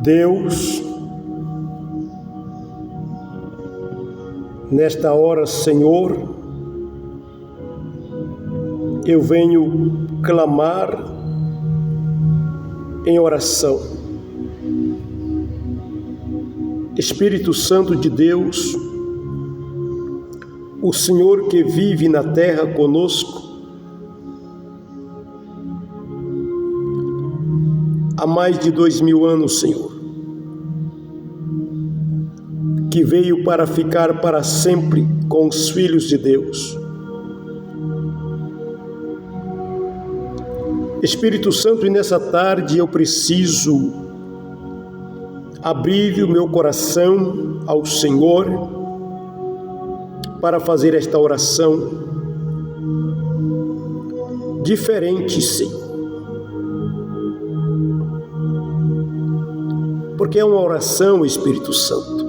Deus, nesta hora, Senhor, eu venho clamar em oração. Espírito Santo de Deus, o Senhor que vive na terra conosco, há mais de 2000 anos, Senhor, que veio para ficar para sempre com os filhos de Deus. Espírito Santo, e nessa tarde eu preciso abrir o meu coração ao Senhor para fazer esta oração diferente, Senhor. Porque é uma oração, Espírito Santo,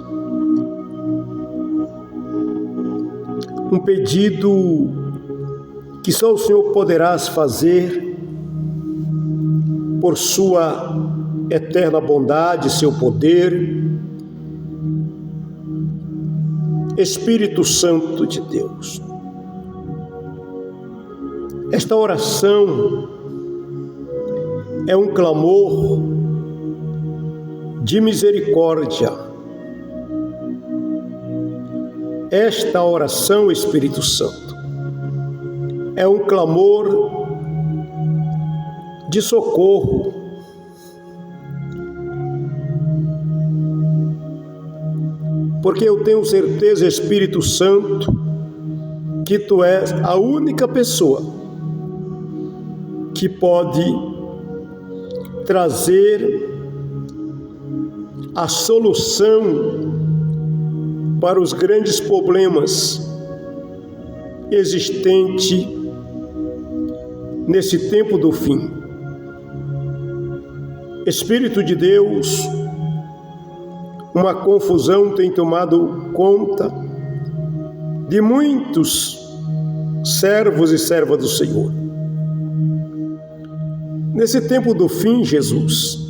um pedido que só o Senhor poderás fazer por sua eterna bondade, seu poder. Espírito Santo de Deus, esta oração é um clamor de misericórdia. Esta oração, Espírito Santo, é um clamor de socorro. Porque eu tenho certeza, Espírito Santo, que Tu és a única pessoa que pode trazer a solução para os grandes problemas existentes nesse tempo do fim. Espírito de Deus, uma confusão tem tomado conta de muitos servos e servas do Senhor. Nesse tempo do fim, Jesus,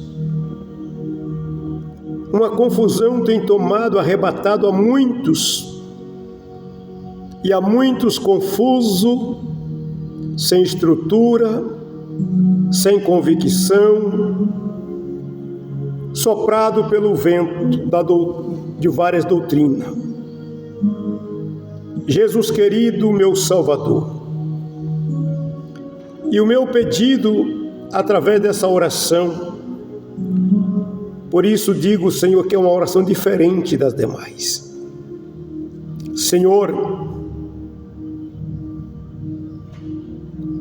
uma confusão tem tomado, arrebatado a muitos, e a muitos confusos, sem estrutura, sem convicção, soprado pelo vento de várias doutrinas. Jesus querido, meu Salvador, e o meu pedido através dessa oração, por isso digo, Senhor, que é uma oração diferente das demais. Senhor,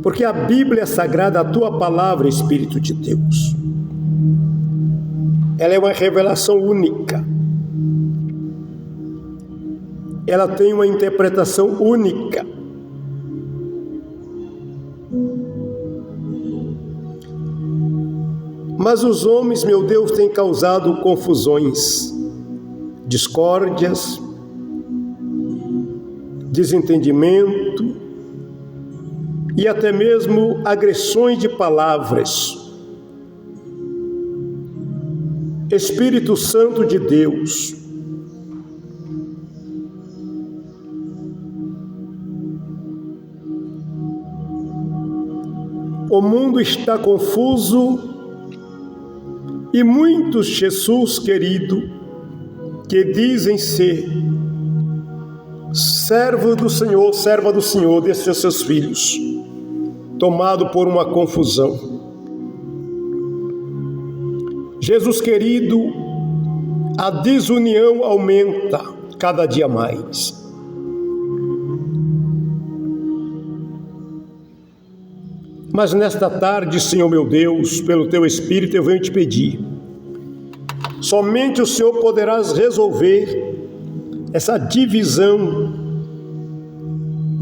porque a Bíblia é sagrada, a Tua palavra, Espírito de Deus, ela é uma revelação única. Ela tem uma interpretação única. Mas os homens, meu Deus, têm causado confusões, discórdias, desentendimento e até mesmo agressões de palavras. Espírito Santo de Deus, o mundo está confuso e muitos, Jesus querido, que dizem ser servo do Senhor, serva do Senhor, desses seus filhos, tomado por uma confusão. Jesus querido, a desunião aumenta cada dia mais. Mas nesta tarde, Senhor meu Deus, pelo Teu Espírito eu venho te pedir, somente o Senhor poderás resolver essa divisão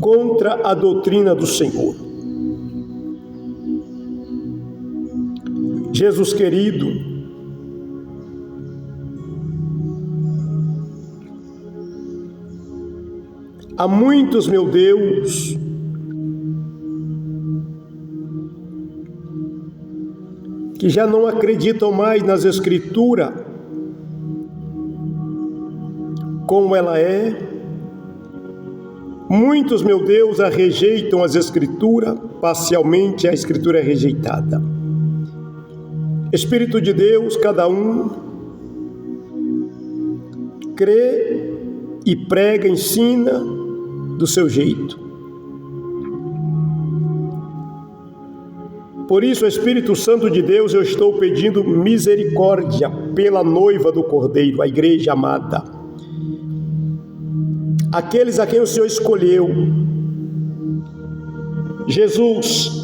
contra a doutrina do Senhor. Jesus querido, há muitos, meu Deus, que já não acreditam mais nas Escrituras, como ela é. Muitos, meu Deus, a rejeitam as Escrituras, parcialmente a Escritura é rejeitada. Espírito de Deus, cada um crê e prega, ensina do seu jeito. Por isso, Espírito Santo de Deus, eu estou pedindo misericórdia pela noiva do Cordeiro, a igreja amada. Aqueles a quem o Senhor escolheu. Jesus,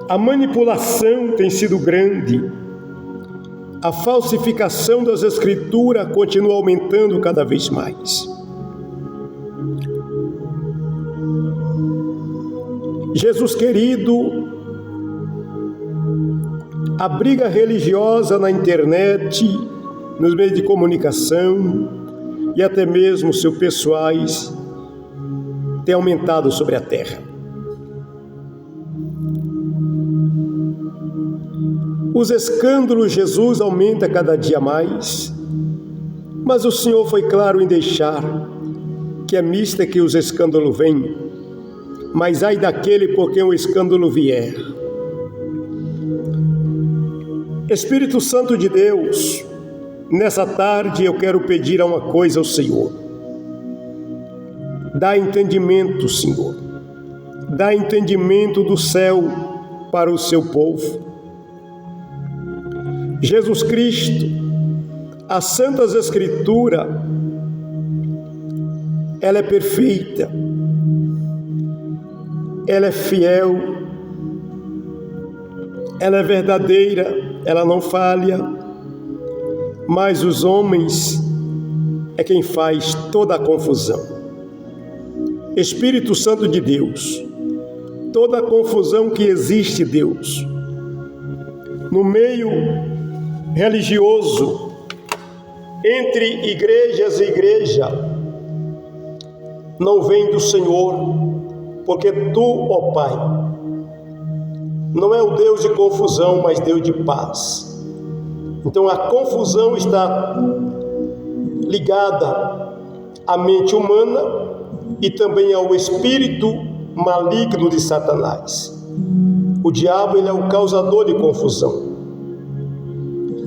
a manipulação tem sido grande. A falsificação das Escrituras continua aumentando cada vez mais. Jesus querido, a briga religiosa na internet, nos meios de comunicação e até mesmo seus pessoais tem aumentado sobre a terra. Os escândalos, Jesus aumenta cada dia mais, mas o Senhor foi claro em deixar que é mista que os escândalos vêm, mas ai daquele por quem o escândalo vier. Espírito Santo de Deus, nessa tarde eu quero pedir uma coisa ao Senhor. Dá entendimento, Senhor. Dá entendimento do céu para o seu povo. Jesus Cristo, as Santas Escrituras, ela é perfeita. Ela é fiel, ela é verdadeira, ela não falha, mas os homens é quem faz toda a confusão. Espírito Santo de Deus, toda a confusão que existe, Deus, no meio religioso, entre igrejas e igreja, não vem do Senhor, porque Tu, ó Pai, não é o Deus de confusão, mas Deus de paz. Então a confusão está ligada à mente humana e também ao espírito maligno de Satanás. O diabo, ele é o causador de confusão.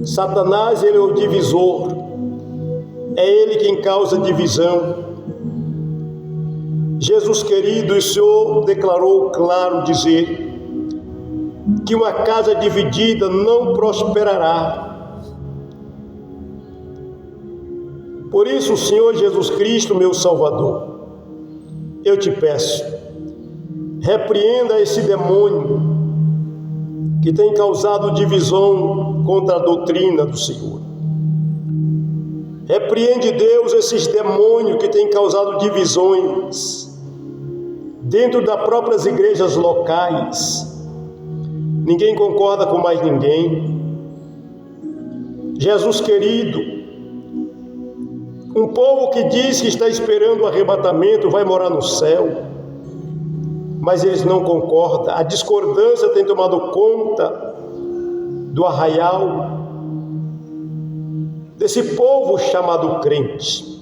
Satanás, ele é o divisor. É ele quem causa divisão. Jesus querido, o Senhor declarou claro dizer que uma casa dividida não prosperará. Por isso, Senhor Jesus Cristo, meu Salvador, eu te peço, repreenda esse demônio que tem causado divisão contra a doutrina do Senhor. Repreende, Deus, esses demônios que têm causado divisões dentro das próprias igrejas locais. Ninguém concorda com mais ninguém. Jesus querido, um povo que diz que está esperando o arrebatamento vai morar no céu, mas eles não concordam. A discordância tem tomado conta do arraial desse povo chamado crente.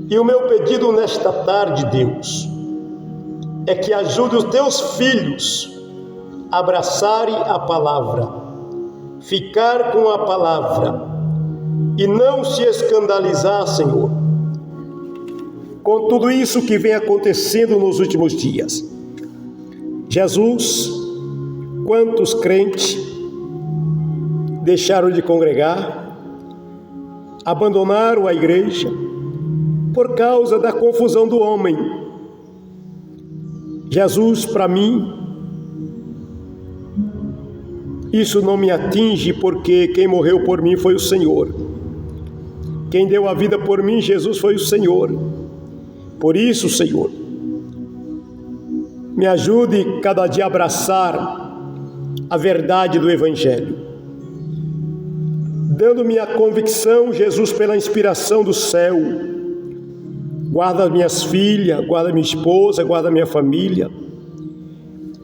E o meu pedido nesta tarde, Deus, é que ajude os teus filhos a abraçarem a palavra, ficar com a palavra e não se escandalizar, Senhor, com tudo isso que vem acontecendo nos últimos dias. Jesus, quantos crentes deixaram de congregar, abandonaram a igreja por causa da confusão do homem. Jesus, para mim, isso não me atinge, porque quem morreu por mim foi o Senhor. Quem deu a vida por mim, Jesus, foi o Senhor. Por isso, Senhor, me ajude cada dia a abraçar a verdade do Evangelho, dando-me a convicção, Jesus, pela inspiração do céu. Guarda minhas filhas, guarda minha esposa, guarda minha família,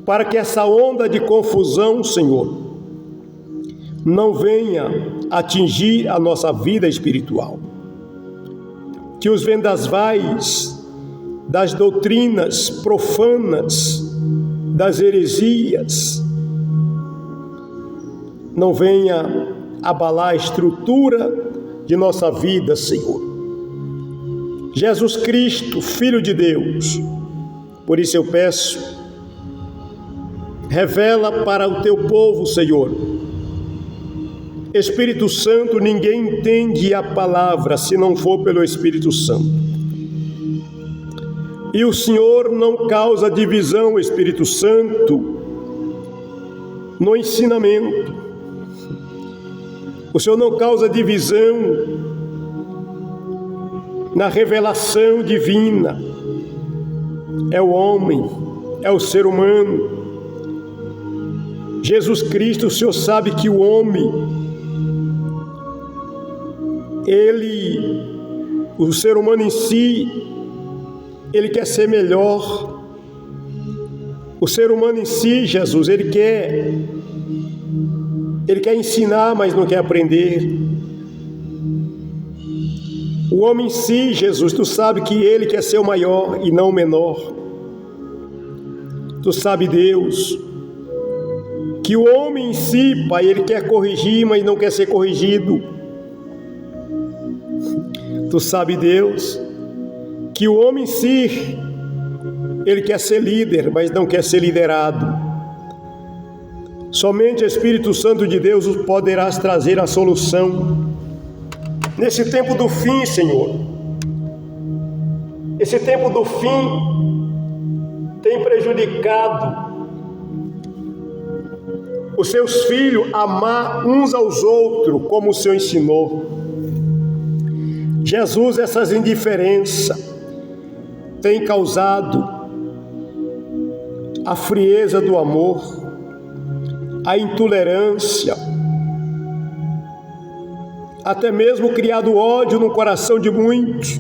para que essa onda de confusão, Senhor, não venha atingir a nossa vida espiritual. Que os vendavais das doutrinas profanas, das heresias, não venha abalar a estrutura de nossa vida, Senhor. Jesus Cristo, Filho de Deus, por isso eu peço, revela para o teu povo, Senhor. Espírito Santo, ninguém entende a palavra se não for pelo Espírito Santo. E o Senhor não causa divisão, Espírito Santo, no ensinamento. O Senhor não causa divisão na revelação divina. É o homem, é o ser humano. Jesus Cristo, o Senhor sabe que o homem, o ser humano em si, ele quer ser melhor. O ser humano em si, Jesus, ele quer ensinar, mas não quer aprender. O homem em si, Jesus, tu sabe que ele quer ser o maior e não o menor. Tu sabe, Deus, que o homem em si, Pai, ele quer corrigir, mas não quer ser corrigido. Tu sabe, Deus, que o homem em si, ele quer ser líder, mas não quer ser liderado. Somente o Espírito Santo de Deus poderás trazer a solução. Nesse tempo do fim, Senhor, esse tempo do fim tem prejudicado os seus filhos a amar uns aos outros, como o Senhor ensinou. Jesus, essas indiferenças têm causado a frieza do amor, a intolerância, até mesmo criado ódio no coração de muitos.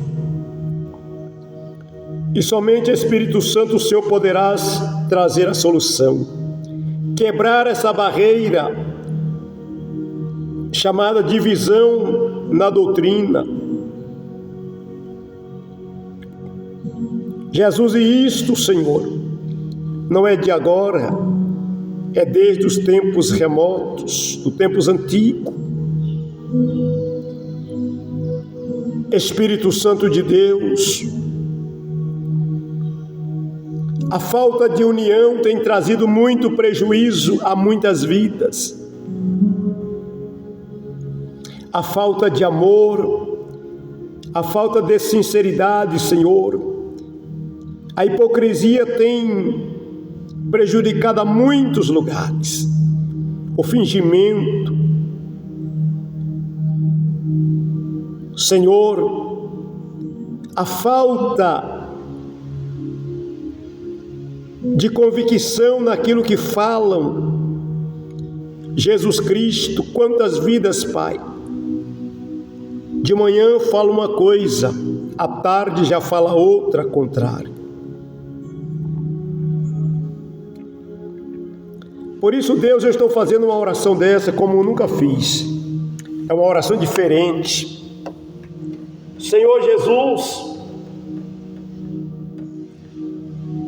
E somente o Espírito Santo, o Senhor, poderás trazer a solução, quebrar essa barreira chamada divisão na doutrina. Jesus, e isto, Senhor, não é de agora, é desde os tempos remotos, dos tempos antigos. Espírito Santo de Deus, a falta de união tem trazido muito prejuízo a muitas vidas. A falta de amor, a falta de sinceridade, Senhor, a hipocrisia tem prejudicado a muitos lugares. O fingimento. Senhor, a falta de convicção naquilo que falam. Jesus Cristo, quantas vidas, Pai. De manhã fala uma coisa, à tarde já fala outra contrária. Por isso, Deus, eu estou fazendo uma oração dessa como eu nunca fiz. É uma oração diferente. Senhor Jesus,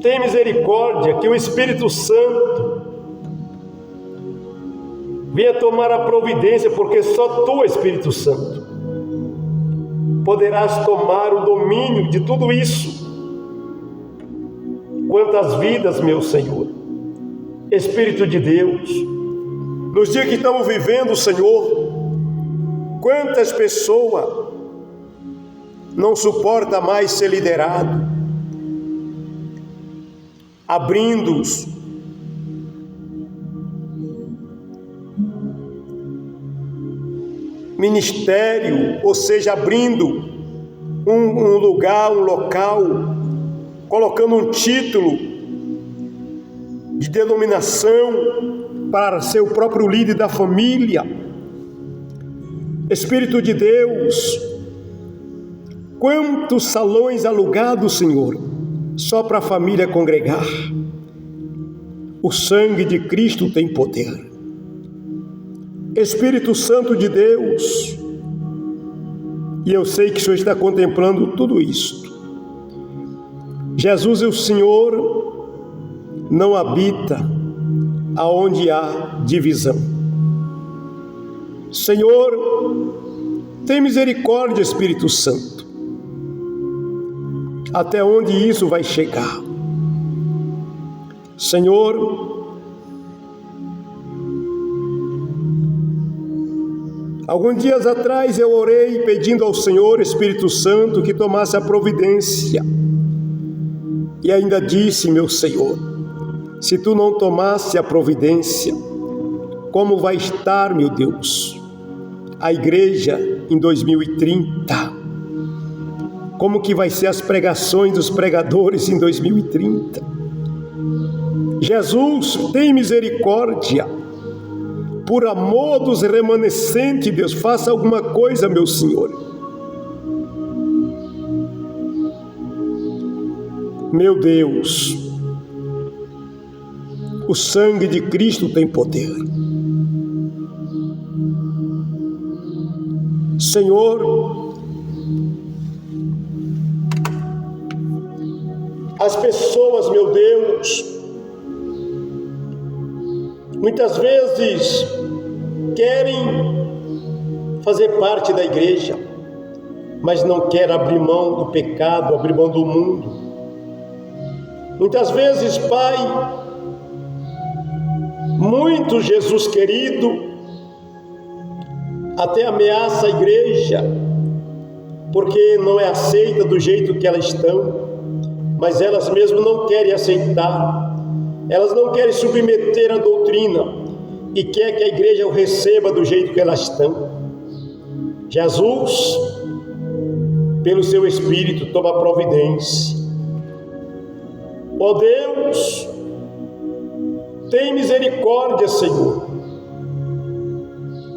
tem misericórdia, que o Espírito Santo venha tomar a providência, porque só Tu, Espírito Santo, poderás tomar o domínio de tudo isso. Quantas vidas, meu Senhor, Espírito de Deus, nos dias que estamos vivendo, Senhor, quantas pessoas não suportam mais ser liderado, abrindo-os ministério, ou seja, abrindo um lugar, um local, colocando um título de denominação para ser o próprio líder da família. Espírito de Deus, quantos salões alugados, Senhor, só para a família congregar. O sangue de Cristo tem poder. Espírito Santo de Deus, e eu sei que o Senhor está contemplando tudo isto. Jesus, o Senhor, não habita aonde há divisão. Senhor, tem misericórdia, Espírito Santo. Até onde isso vai chegar? Senhor, alguns dias atrás eu orei pedindo ao Senhor, Espírito Santo, que tomasse a providência. E ainda disse, meu Senhor, se tu não tomasse a providência, como vai estar, meu Deus, a igreja em 2030? Como que vai ser as pregações dos pregadores em 2030? Jesus, tem misericórdia. Por amor dos remanescentes, Deus, faça alguma coisa, meu Senhor. Meu Deus, o sangue de Cristo tem poder. Senhor, as pessoas, meu Deus, muitas vezes querem fazer parte da igreja, mas não querem abrir mão do pecado, abrir mão do mundo. Muitas vezes, Pai, muito Jesus querido, até ameaça a igreja, porque não é aceita do jeito que elas estão, mas elas mesmo não querem aceitar, elas não querem submeter a doutrina, e quer que a igreja o receba do jeito que elas estão. Jesus, pelo seu Espírito, toma providência. Ó Deus, tem misericórdia, Senhor.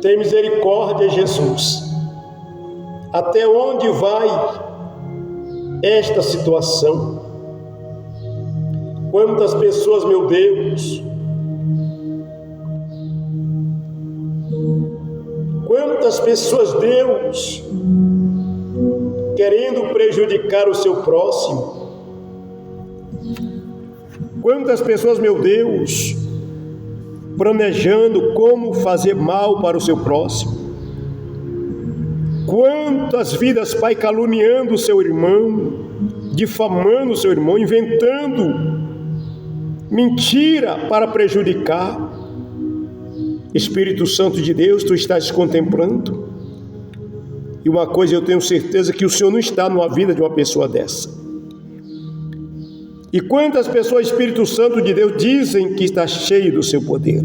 Tem misericórdia, Jesus. Até onde vai esta situação? Quantas pessoas, meu Deus, quantas pessoas, Deus, querendo prejudicar o seu próximo. Quantas pessoas, meu Deus, planejando como fazer mal para o seu próximo. Quantas vidas, Pai, caluniando o seu irmão, difamando o seu irmão, inventando mentira para prejudicar. Espírito Santo de Deus, tu estás contemplando. E uma coisa eu tenho certeza, que o Senhor não está numa vida de uma pessoa dessa. E quantas pessoas, Espírito Santo de Deus, dizem que está cheio do seu poder?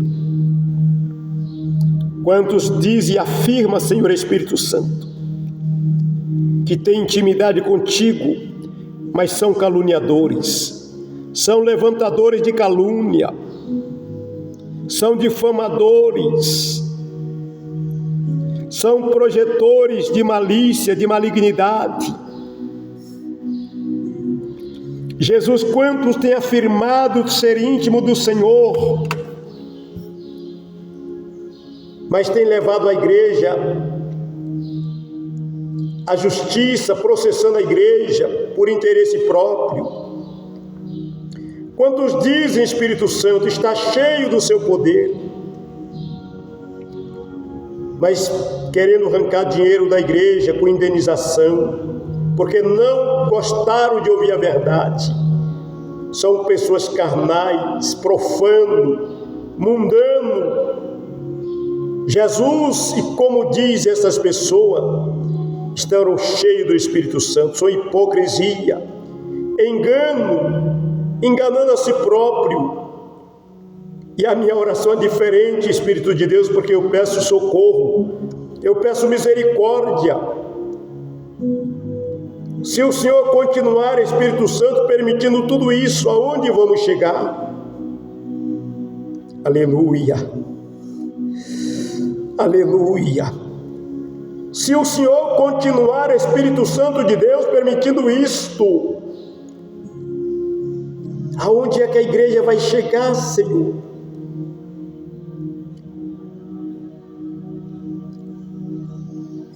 Quantos dizem e afirmam, Senhor Espírito Santo, que tem intimidade contigo, mas são caluniadores, são levantadores de calúnia, são difamadores, são projetores de malícia, de malignidade. Jesus, quantos têm afirmado ser íntimo do Senhor, mas tem levado a igreja à justiça, processando a igreja por interesse próprio. Quantos dizem, Espírito Santo, está cheio do seu poder, mas querendo arrancar dinheiro da igreja com indenização, porque não gostaram de ouvir a verdade. São pessoas carnais, profano, mundano. Jesus, e como diz essas pessoas, estão cheios do Espírito Santo. São hipocrisia, engano, enganando a si próprio. E a minha oração é diferente, Espírito de Deus, porque eu peço socorro, eu peço misericórdia. Se o Senhor continuar, Espírito Santo, permitindo tudo isso, aonde vamos chegar? Aleluia, aleluia. Se o Senhor continuar, Espírito Santo de Deus, permitindo isto, aonde é que a igreja vai chegar, Senhor?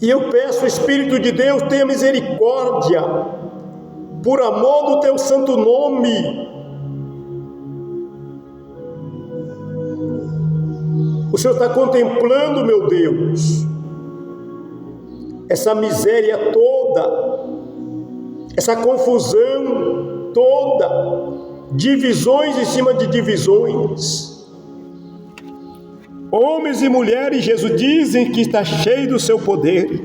E eu peço, Espírito de Deus, tenha misericórdia, por amor do teu santo nome. O Senhor está contemplando, meu Deus, essa miséria toda, essa confusão toda, divisões em cima de divisões. Homens e mulheres, Jesus, dizem que está cheio do seu poder,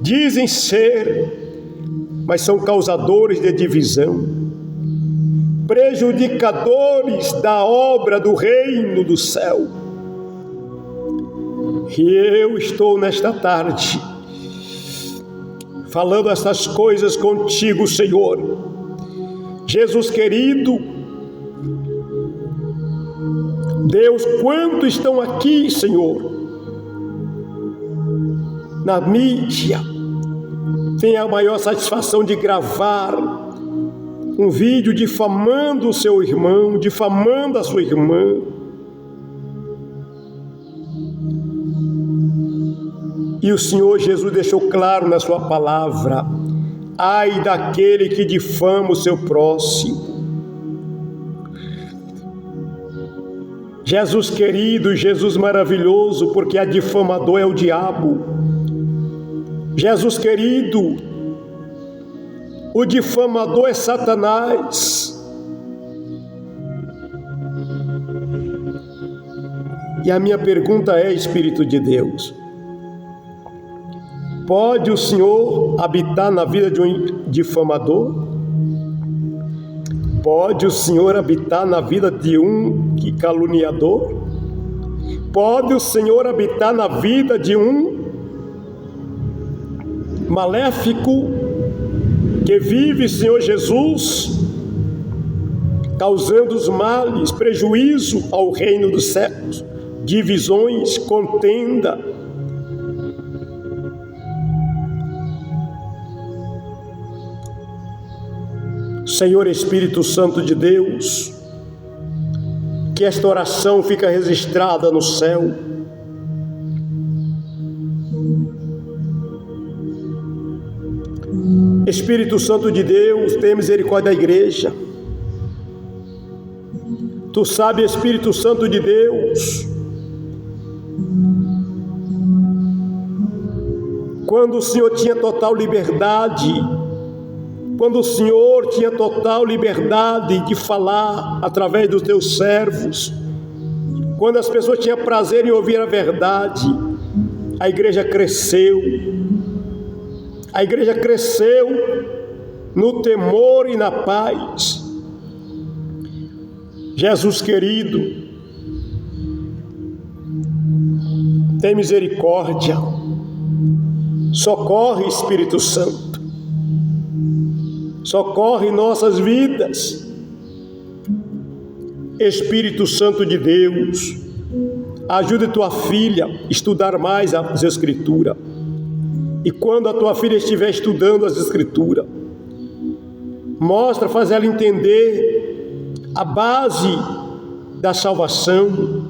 dizem ser, mas são causadores de divisão, prejudicadores da obra do reino do céu. E eu estou nesta tarde falando essas coisas contigo, Senhor. Jesus querido, Deus, quantos estão aqui, Senhor, na mídia, tem a maior satisfação de gravar um vídeo difamando o seu irmão, difamando a sua irmã. E o Senhor Jesus deixou claro na sua palavra: ai daquele que difama o seu próximo. Jesus querido, Jesus maravilhoso, porque a difamador é o diabo. Jesus querido, o difamador é Satanás. E a minha pergunta é, Espírito de Deus, pode o Senhor habitar na vida de um difamador? Pode o Senhor habitar na vida de um caluniador? Pode o Senhor habitar na vida de um maléfico que vive, Senhor Jesus, causando os males, prejuízo ao reino dos céus, divisões, contenda? Senhor Espírito Santo de Deus, que esta oração fica registrada no céu. Espírito Santo de Deus, tenha misericórdia da igreja. Tu sabes, Espírito Santo de Deus, quando o Senhor tinha total liberdade, quando o Senhor tinha total liberdade de falar através dos teus servos, quando as pessoas tinham prazer em ouvir a verdade, a igreja cresceu. A igreja cresceu no temor e na paz. Jesus querido, tem misericórdia. Socorre, Espírito Santo. Socorre nossas vidas. Espírito Santo de Deus, ajude tua filha a estudar mais as Escrituras. E quando a tua filha estiver estudando as Escrituras, mostra, faz ela entender a base da salvação.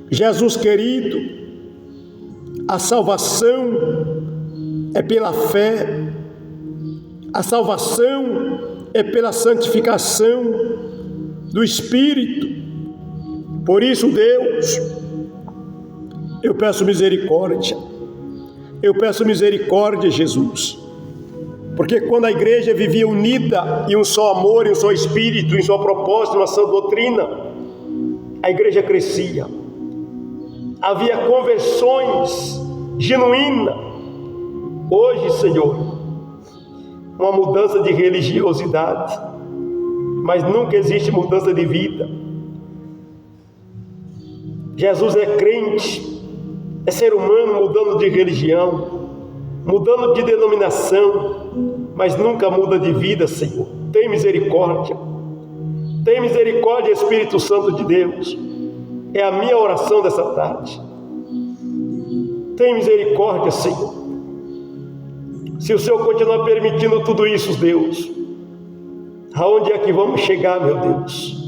Jesus querido, a salvação é pela fé, a salvação é pela santificação do Espírito. Por isso, Deus, eu peço misericórdia. Eu peço misericórdia, Jesus, porque quando a igreja vivia unida em um só amor, em um só Espírito, em só propósito, em uma só doutrina, a igreja crescia. Havia conversões genuínas. Hoje, Senhor, uma mudança de religiosidade, mas nunca existe mudança de vida. Jesus é crente, é ser humano mudando de religião, mudando de denominação, mas nunca muda de vida, Senhor. Tem misericórdia. Tem misericórdia, Espírito Santo de Deus. É a minha oração dessa tarde. Tem misericórdia, Senhor. Se o Senhor continuar permitindo tudo isso, Deus, aonde é que vamos chegar, meu Deus?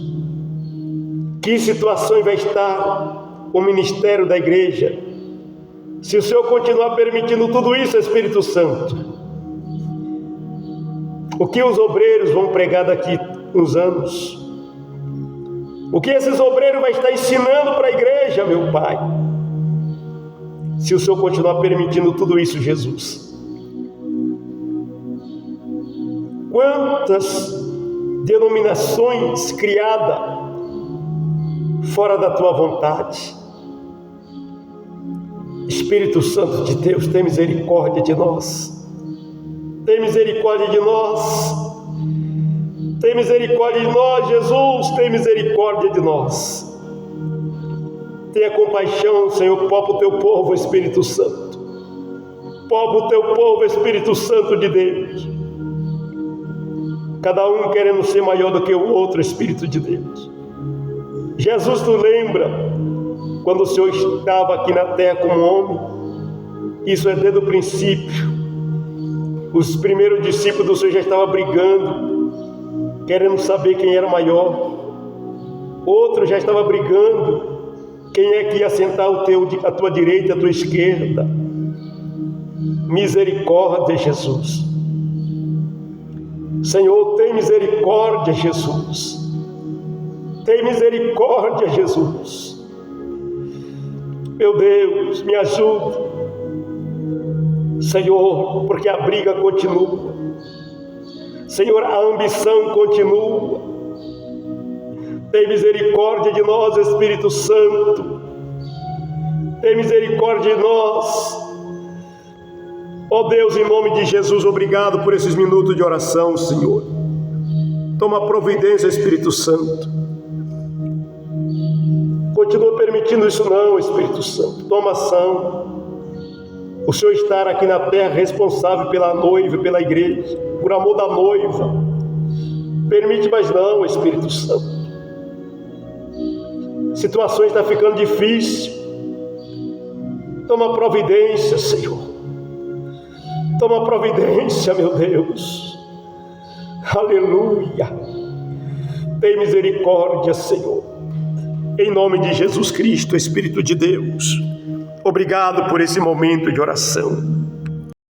Que situação vai estar o ministério da igreja Se o Senhor continuar permitindo tudo isso, Espírito Santo, o que os obreiros vão pregar daqui uns anos? O que esses obreiros vão estar ensinando para a igreja, meu Pai? Se o Senhor continuar permitindo tudo isso, Jesus. Quantas denominações criadas fora da Tua vontade. Espírito Santo de Deus, tem misericórdia de nós. Tem misericórdia de nós. Tem misericórdia de nós, Jesus. Tem misericórdia de nós. Tenha compaixão, Senhor, pobre o Teu povo, Espírito Santo. Pobre o Teu povo, Espírito Santo de Deus. Cada um querendo ser maior do que o outro, Espírito de Deus. Jesus, Tu lembra quando o Senhor estava aqui na terra como homem? Isso é desde o princípio. Os primeiros discípulos do Senhor já estavam brigando, querendo saber quem era maior. Outro já estava brigando, quem é que ia sentar a tua direita, a tua esquerda. Misericórdia, Jesus. Senhor, tem misericórdia, Jesus. Tem misericórdia, Jesus. Meu Deus, me ajuda, Senhor, porque a briga continua. Senhor, a ambição continua. Tem misericórdia de nós, Espírito Santo. Tem misericórdia de nós. Ó Deus, em nome de Jesus, obrigado por esses minutos de oração, Senhor. Toma providência, Espírito Santo. Continua permitindo isso não, Espírito Santo. Toma ação. O Senhor estar aqui na terra responsável pela noiva, pela igreja, por amor da noiva. Permite, mas não, Espírito Santo. Situações estão ficando difíceis. Toma providência, Senhor. Toma providência, meu Deus. Aleluia. Tem misericórdia, Senhor. Em nome de Jesus Cristo, Espírito de Deus. Obrigado por esse momento de oração.